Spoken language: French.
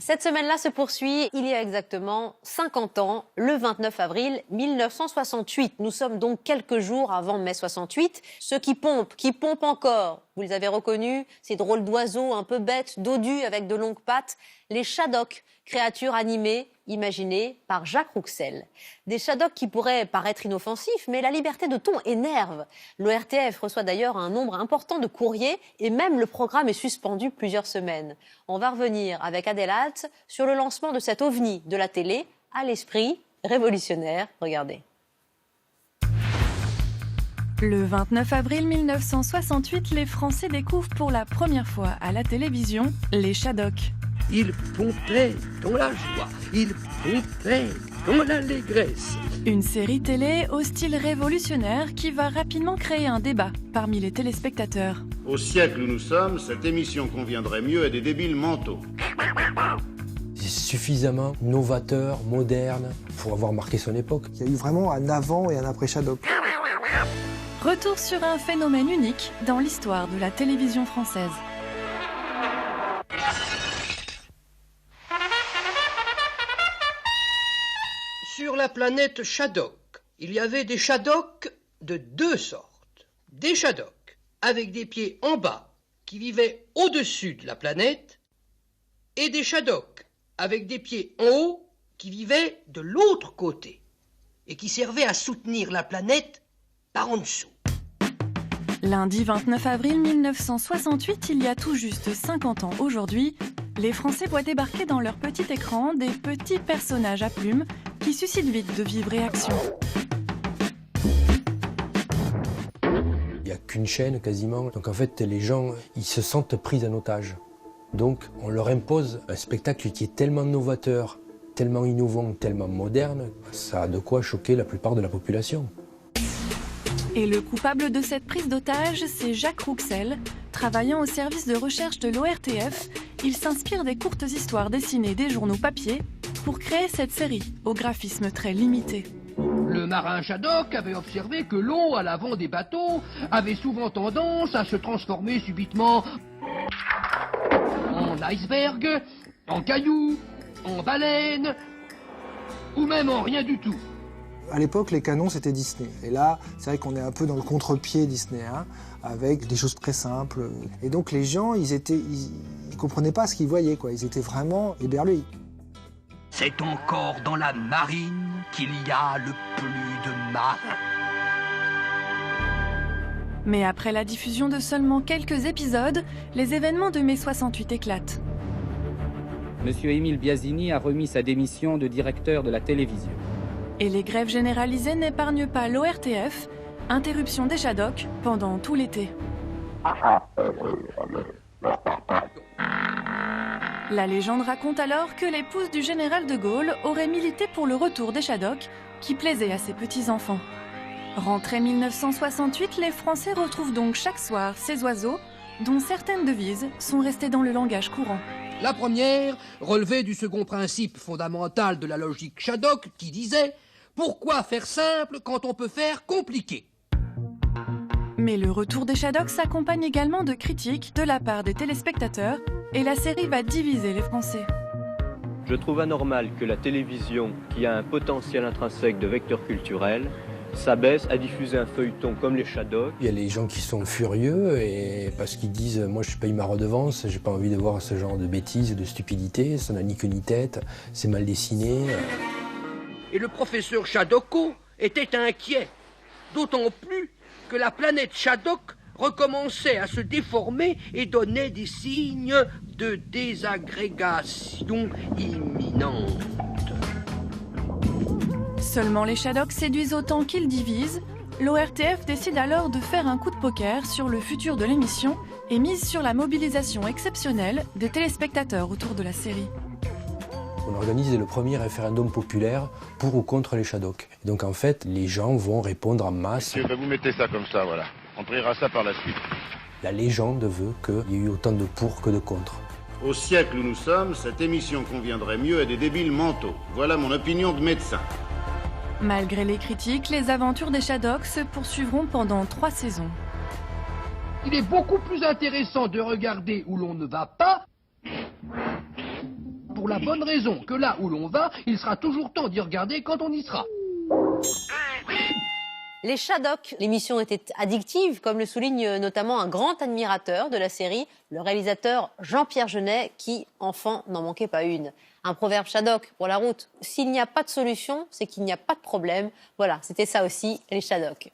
Cette semaine-là se poursuit il y a exactement 50 ans, le 29 avril 1968. Nous sommes donc quelques jours avant mai 68. Ceux qui pompent encore, vous les avez reconnus, ces drôles d'oiseaux un peu bêtes, dodus avec de longues pattes, les Shadocks, créatures animées, imaginées par Jacques Rouxel. Des Shadocks qui pourraient paraître inoffensifs, mais la liberté de ton énerve. L'ORTF reçoit d'ailleurs un nombre important de courriers et même le programme est suspendu plusieurs semaines. On va revenir avec Adèle Alt sur le lancement de cet ovni de la télé à l'esprit révolutionnaire. Regardez. Le 29 avril 1968, les Français découvrent pour la première fois à la télévision les Shadocks. Ils pompaient dans la joie, ils pompaient dans l'allégresse. Une série télé au style révolutionnaire qui va rapidement créer un débat parmi les téléspectateurs. Au siècle où nous sommes, cette émission conviendrait mieux à des débiles mentaux. C'est suffisamment novateur, moderne, pour avoir marqué son époque. Il y a eu vraiment un avant et un après Shadocks. Retour sur un phénomène unique dans l'histoire de la télévision française. Sur la planète Shadok, il y avait des Shadocks de deux sortes. Des Shadocks avec des pieds en bas qui vivaient au-dessus de la planète et des Shadocks avec des pieds en haut qui vivaient de l'autre côté et qui servaient à soutenir la planète par en dessous. Lundi 29 avril 1968, il y a tout juste 50 ans aujourd'hui, les Français voient débarquer dans leur petit écran des petits personnages à plumes qui suscitent vite de vives réactions. Il n'y a qu'une chaîne quasiment, donc en fait les gens ils se sentent pris en otage. Donc on leur impose un spectacle qui est tellement novateur, tellement innovant, tellement moderne, ça a de quoi choquer la plupart de la population. Et le coupable de cette prise d'otage, c'est Jacques Rouxel. Travaillant au service de recherche de l'ORTF, il s'inspire des courtes histoires dessinées des journaux papier pour créer cette série au graphisme très limité. Le marin Shadok avait observé que l'eau à l'avant des bateaux avait souvent tendance à se transformer subitement en iceberg, en cailloux, en baleine ou même en rien du tout. À l'époque, les canons, c'était Disney. Et là, c'est vrai qu'on est un peu dans le contre-pied disneyen, avec des choses très simples. Et donc les gens, ils comprenaient pas ce qu'ils voyaient, quoi. Ils étaient vraiment éberlués. C'est encore dans la marine qu'il y a le plus de marins. Mais après la diffusion de seulement quelques épisodes, les événements de mai 68 éclatent. Monsieur Émile Biasini a remis sa démission de directeur de la télévision. Et les grèves généralisées n'épargnent pas l'ORTF, interruption des Shadocks pendant tout l'été. La légende raconte alors que l'épouse du général de Gaulle aurait milité pour le retour des Shadocks, qui plaisait à ses petits-enfants. Rentrée 1968, les Français retrouvent donc chaque soir ces oiseaux, dont certaines devises sont restées dans le langage courant. La première relevait du second principe fondamental de la logique Shadok qui disait « Pourquoi faire simple quand on peut faire compliqué ?» Mais le retour des Shadocks s'accompagne également de critiques de la part des téléspectateurs et la série va diviser les Français. Je trouve anormal que la télévision, qui a un potentiel intrinsèque de vecteur culturel, s'abaisse à diffuser un feuilleton comme les Shadocks. Il y a les gens qui sont furieux et parce qu'ils disent moi je paye ma redevance, j'ai pas envie de voir ce genre de bêtises, de stupidité, ça n'a ni queue ni tête, c'est mal dessiné. Et le professeur Shadoko était inquiet, d'autant plus que la planète Shadok recommençait à se déformer et donnait des signes de désagrégation imminente. Seulement les Shadocks séduisent autant qu'ils divisent. L'ORTF décide alors de faire un coup de poker sur le futur de l'émission et mise sur la mobilisation exceptionnelle des téléspectateurs autour de la série. On organise le premier référendum populaire pour ou contre les Shadocks. Et donc en fait, les gens vont répondre en masse. Vous mettez ça comme ça, voilà. On triera ça par la suite. La légende veut qu'il y ait eu autant de pour que de contre. Au siècle où nous sommes, cette émission conviendrait mieux à des débiles mentaux. Voilà mon opinion de médecin. Malgré les critiques, les aventures des Shadocks se poursuivront pendant 3 saisons. Il est beaucoup plus intéressant de regarder où l'on ne va pas pour la bonne raison que là où l'on va, il sera toujours temps d'y regarder quand on y sera. Les Shadocks, l'émission était addictive, comme le souligne notamment un grand admirateur de la série, le réalisateur Jean-Pierre Jeunet, qui, enfant, n'en manquait pas une. Un proverbe Shadok pour la route. S'il n'y a pas de solution, c'est qu'il n'y a pas de problème. Voilà, c'était ça aussi, les Shadocks.